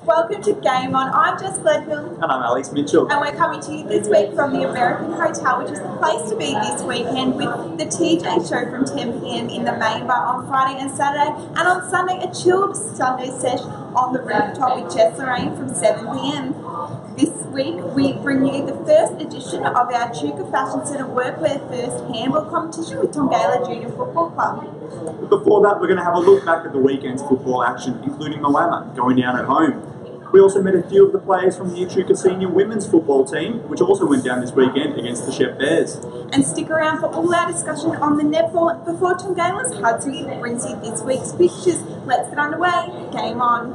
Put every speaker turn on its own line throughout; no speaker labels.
Welcome to Game On. I'm Jess Gledhill.
And I'm Alex Mitchell.
And we're coming to you this week from the American Hotel, which is the place to be this weekend, with the TJ show from 10 PM in the main bar on Friday and Saturday, and on Sunday a chilled Sunday sesh on the rooftop with Jess Lorraine from 7 PM. This week we bring you the first edition of our Echuca Fashion Centre Workwear First Handball competition with Tongala Junior Football Club.
Before that, we're going to have a look back at the weekend's football action, including Moana going down at home. We also met a few of the players from the Echuca Senior Women's Football team, which also went down this weekend against the Shep Bears.
And stick around for all our discussion on the netball before Tongala's Hudson brings you this week's fixtures. Let's get underway. Game on.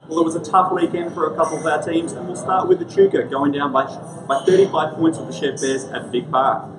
Well, it was a tough weekend for a couple of our teams, and we'll start with Echuca going down by 35 points with the Shep Bears at Big Park.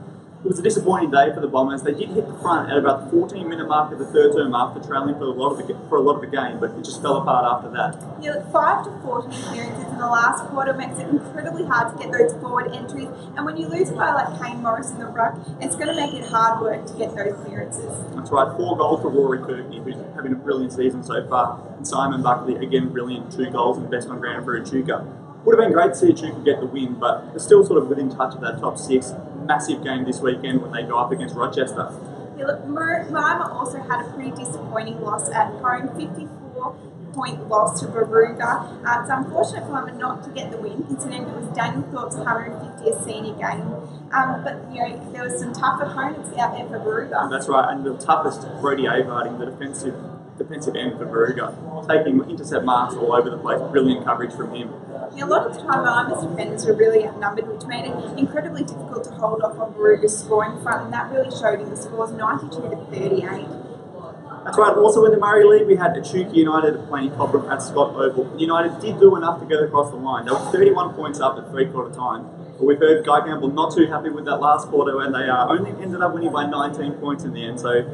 It was a disappointing day for the Bombers. They did hit the front at about the 14-minute mark of the third term after trailing for a lot of the game, but it just fell apart after that.
Yeah, look, 5 to 14 clearances in the last quarter makes it incredibly hard to get those forward entries, and when you lose a guy like Kane Morris in the ruck, it's going to make it hard work to get those clearances. That's
right, 4 goals for Rory Kirkney, who's having a brilliant season so far, and Simon Buckley, again brilliant, 2 goals and best on ground for Echuca. Would have been great to see Echuca get the win, but they're still sort of within touch of that top 6. Massive game this weekend when they go up against Rochester.
Yeah, look, Mima also had a pretty disappointing loss at home, 54-point loss to Baruga. It's unfortunate for Mima not to get the win, considering it was Daniel Thorpe's 150th senior game. But you know, there was some tough opponents out there for Baruga.
That's right, and the toughest, Brody Avarding, the defensive end for Baruga, taking intercept marks all over the place. Brilliant coverage from him.
Yeah, a lot of the time, Mima's defenders were really outnumbered, which made it incredibly difficult to hold off on Baruga's scoring front, and that really showed in the scores 92 to 38.
That's right. Also in the Murray League, we had Echuca United playing Cobram at Scott Oval. United did do enough to get across the line. They were 31 points up at three-quarter time. But we've heard Guy Campbell not too happy with that last quarter, and they only ended up winning by 19 points in the end. So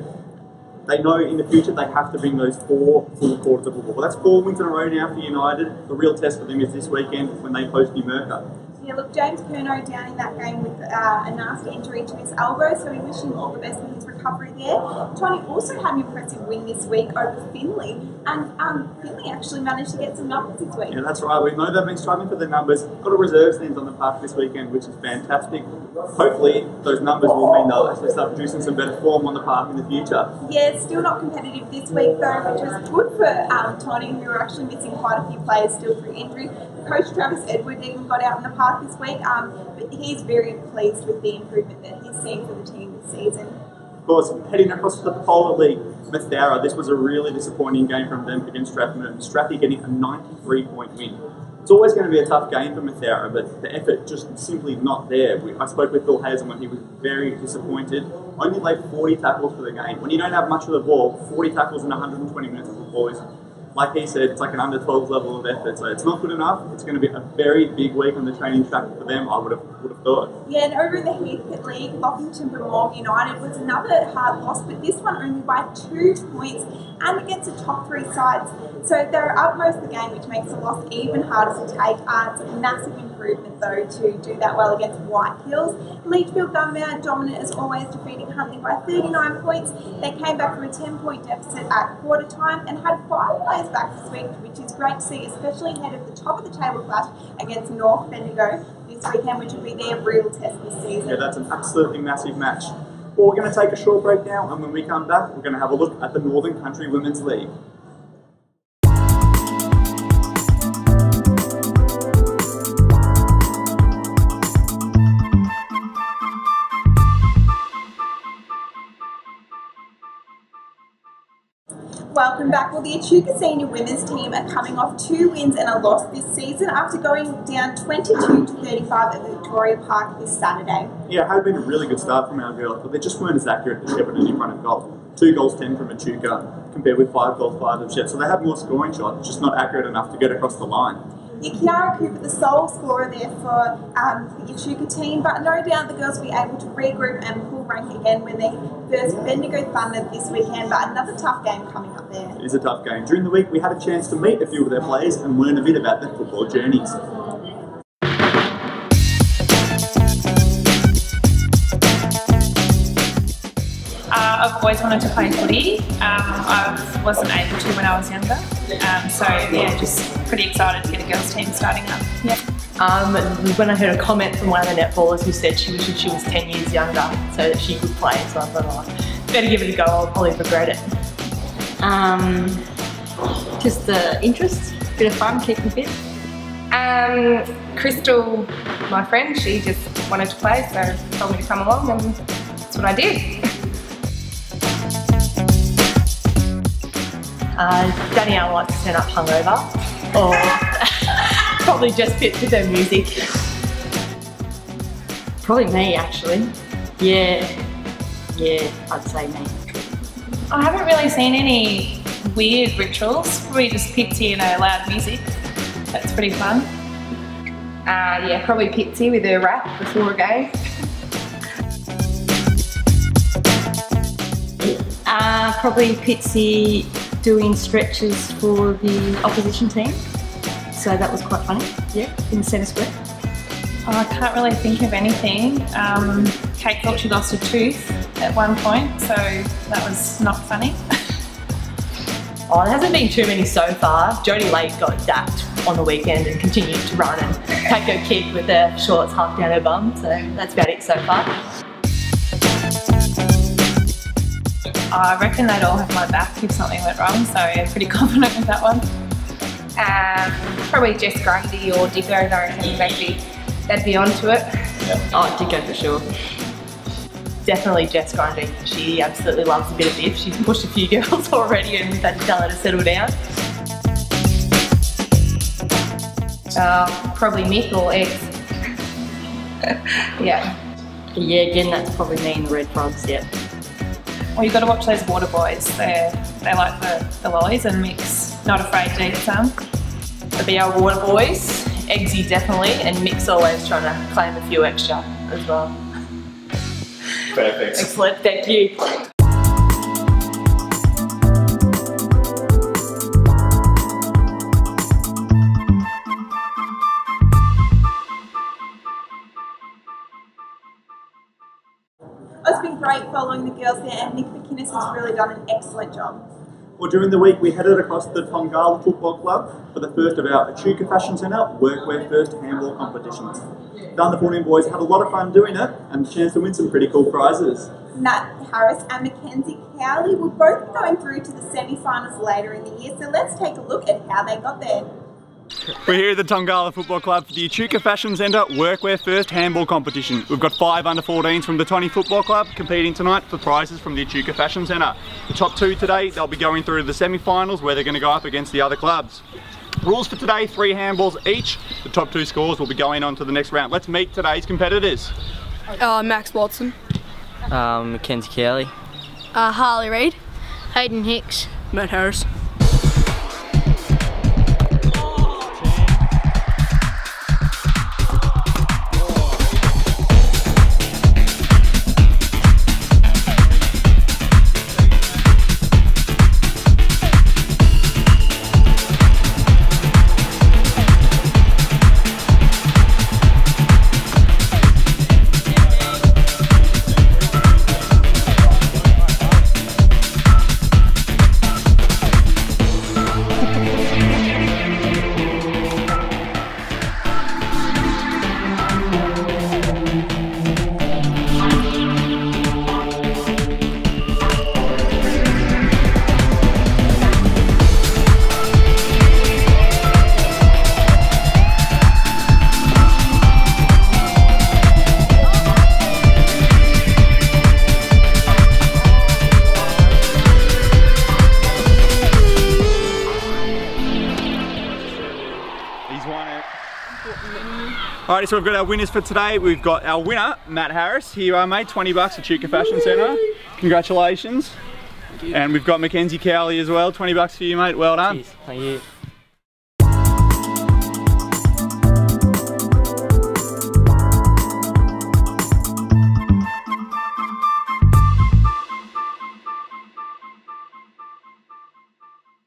they know in the future they have to bring those 4 full quarters of football. Well, that's 4 wins in a row now for United. The real test for them is this weekend when they host New Merca.
Yeah, look, James Curnow down in that game with a nasty injury to his elbow, so we wish him all the best in his recovery there. Tony also had an impressive win this week over Finley, and Finley actually managed to get some numbers this week.
Yeah, that's right. We know they've been struggling for the numbers. Got a reserve stand on the park this weekend, which is fantastic. Hopefully, those numbers will mean they'll actually start producing some better form on the park in the future.
Yeah, it's still not competitive this week though, which was good for Tony, who were actually missing quite a few players still through injury. Coach Travis Edwards even got out in the park this week, but he's very pleased with the improvement that he's seen for the team this season.
Of course, heading across to the Polar League, Mathara, this was a really disappointing game from them against Strathmerton. Strathie getting a 93-point win. It's always going to be a tough game for Mathara, but the effort just simply not there. I spoke with Phil Hazen when he was very disappointed. Only laid 40 tackles for the game. When you don't have much of the ball, 40 tackles in 120 minutes of football is, like he said, it's like an under 12 level of effort, so it's not good enough. It's going to be a very big week on the training track for them, I would have thought.
Yeah, and over in the Heathcote League, Lockington Bramall United was another hard loss, but this one only by 2 points and against the top 3 sides. So they're up most of the game, which makes the loss even harder to take. It's a massive improvement, though, to do that well against White Hills. Leachfield Gunbound dominant as always, defeating Huntley by 39 points. They came back from a 10-point deficit at quarter time and had 5 players back this week, which is great to see, especially ahead of the top of the table clash against North Bendigo this weekend, which will be their real test this season.
Yeah, that's an absolutely massive match. Well, we're going to take a short break now, and when we come back, we're going to have a look at the Northern Country Women's League.
Welcome back. Well, the Echuca Senior Women's team are coming off 2 wins and a loss this season after going down 22 to 35 at Victoria Park this Saturday.
Yeah, it had been a really good start from our girls, but they just weren't as accurate as Shepparton in front of goal. 2 goals 10 from Echuca compared with 5 goals 5 of Shep, so they had more scoring shots, just not accurate enough to get across the line.
Yeah, Kiara Cooper, the sole scorer there for the Echuca team, but no doubt the girls will be able to regroup and pull rank again when they first Bendigo Thunder this weekend, but another tough game coming up there.
It is a tough game. During the week, we had a chance to meet a few of their players and learn a bit about their football journeys.
always wanted to play footy. I wasn't able to when I was younger. So yeah, just pretty excited to get a girls team starting up. Yeah.
When I heard a comment from one of the netballers who said she wished she was 10 years younger so that she could play, so I thought, oh, better give it a go, I'll probably regret it.
Just the interest, bit of fun, keeping fit.
Crystal, my friend, she just wanted to play, so told me to come along, and that's what I did.
Danielle likes to turn up hungover, or probably just fits with her music.
Probably me, actually. Yeah, I'd say me.
I haven't really seen any weird rituals, probably just Pitsy and her loud music. That's pretty fun.
Yeah, probably Pitsy with her rap before a game.
Probably Pitsy doing stretches for the opposition team. So that was quite funny, yeah, in the centre square.
Oh, I can't really think of anything. Kate thought she lost a tooth at one point, so that was not funny.
Oh, there hasn't been too many so far. Jodie Lake got dapped on the weekend and continued to run and take her kick with her shorts half down her bum, so that's about it so far.
I reckon they'd all have my back if something went wrong, so I'm pretty confident with that one.
Probably Jess Grundy or Dicko, I reckon they'd be onto it.
Yeah. Oh, Dicko for sure. Definitely Jess Grundy. She absolutely loves a bit of biff. She's pushed a few girls already and we've had to tell her to settle down.
Probably Mick or X. Yeah.
Yeah, again, that's probably me and the Red Frogs, yeah.
Well, you've got to watch those water boys. They like the lollies, and Mick's not afraid to eat some.
There'll be our water boys, Eggsy definitely, and Mick's always trying to claim a few extra as well.
Perfect.
Excellent, thank you.
It's been great following the girls there, and Nick McInnes has really done an excellent job.
Well, during the week we headed across to the Tongala Football Club for the first of our Echuca Fashion Centre Workwear First Handball competitions. The under 14 boys had a lot of fun doing it and the chance to win some pretty cool prizes.
Nat Harris and Mackenzie Cowley will both be going through to the semi-finals later in the year, so let's take a look at how they got there.
We're here at the Tongala Football Club for the Echuca Fashion Centre Workwear First Handball competition. We've got 5 under 14s from the Tony Football Club competing tonight for prizes from the Echuca Fashion Centre. The top 2 today, they'll be going through to the semi-finals where they're going to go up against the other clubs. Rules for today, 3 handballs each. The top 2 scores will be going on to the next round. Let's meet today's competitors.
Max Watson.
Mackenzie Cowley.
Harley Reid.
Hayden Hicks.
Matt Harris.
Alrighty, so we've got our winners for today. We've got our winner, Matt Harris. Here you are, mate, $20 at Echuca Fashion Centre. Congratulations.
Thank you.
And we've got Mackenzie Cowley as well, $20 for you, mate. Well done.
Cheers. Thank you.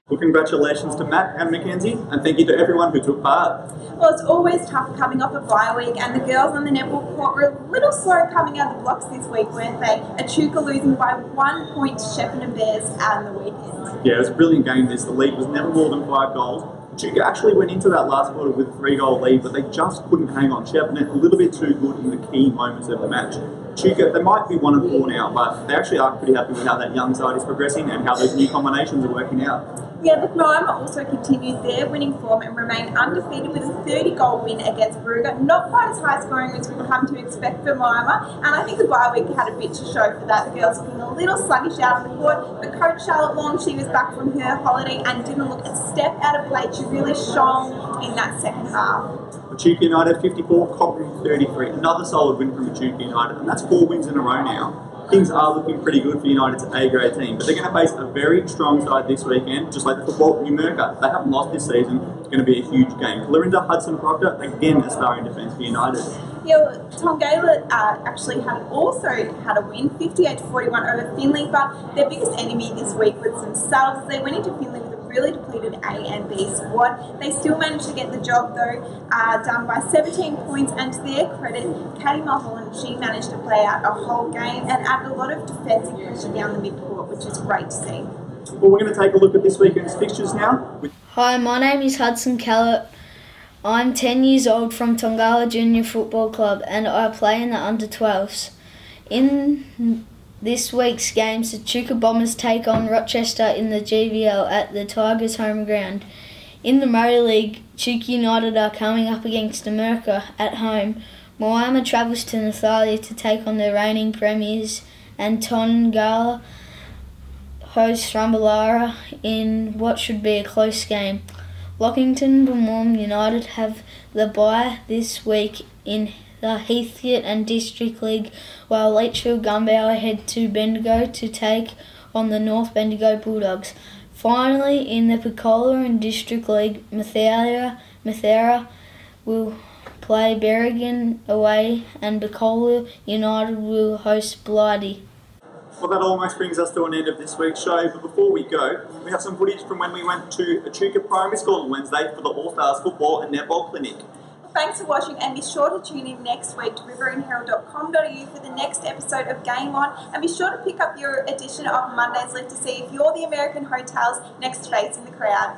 We'll congratulations to Matt and Mackenzie, and thank you to everyone who took part.
Well, it's always tough coming off a bye week, and the girls on the netball court were a little slow coming out of the blocks this week, weren't they? Echuca losing by 1 point to Shepparton Bears on the weekend.
Yeah, it was a brilliant game this. The lead was never more than 5 goals. Echuca actually went into that last quarter with a 3-goal lead, but they just couldn't hang on. Shepparton a little bit too good in the key moments of the match. Echuca, they might be 1-4 now, but they actually are pretty happy with how that young side is progressing and how those new combinations are working out.
Yeah, the Moama also continued their winning form and remained undefeated with a 30-goal win against Brugger. Not quite as high scoring as we've come to expect for Moama, and I think the bye week had a bit to show for that. The girls looking a little sluggish out on the court, but Coach Charlotte Long, she was back from her holiday and didn't look a step out of place. She really shone in that second half.
Echuca United 54, Cochrane 33. Another solid win from Echuca United, and that's 4 wins in a row now. Things are looking pretty good for United's A-grade team, but they're going to face a very strong side this weekend, just like the football New Merca. They haven't lost this season. It's going to be a huge game. Clarinda Hudson Proctor, again, a star in defence for United.
Yeah, well, Tongala actually also had a win, 58-41 over Finley, but their biggest enemy this week was themselves. They went into Finley with a really depleted A and B squad. They still managed to get the job though, done by 17 points, and to their credit, Katie Mulholland, she managed to play out a whole game and added a lot of defensive pressure down the mid-court, which is great to see.
Well, we're going to take a look at this weekend's fixtures now.
Hi, my name is Hudson Kellett. I'm 10 years old from Tongala Junior Football Club and I play in the under-12s. In this week's games, the Echuca Bombers take on Rochester in the GVL at the Tigers' home ground. In the Motor League, Echuca United are coming up against America at home. Moama travels to Nathalia to take on the reigning premiers, and Tongala hosts Rumballara in what should be a close game. Lockington Bumwam United have the bye this week in the Heathcote and District League, while Leachfield Gunbower head to Bendigo to take on the North Bendigo Bulldogs. Finally, in the Picola and District League, Mathera will play Berrigan away and Picola United will host Blighty.
Well, that almost brings us to an end of this week's show, but before we go, we have some footage from when we went to Echuca Primary School on Wednesday for the All-Stars Football and Netball Clinic.
Thanks for watching, and be sure to tune in next week to riverineherald.com.au for the next episode of Game On, and be sure to pick up your edition of Monday's Lift to see if you're the American Hotels next facing the crowd.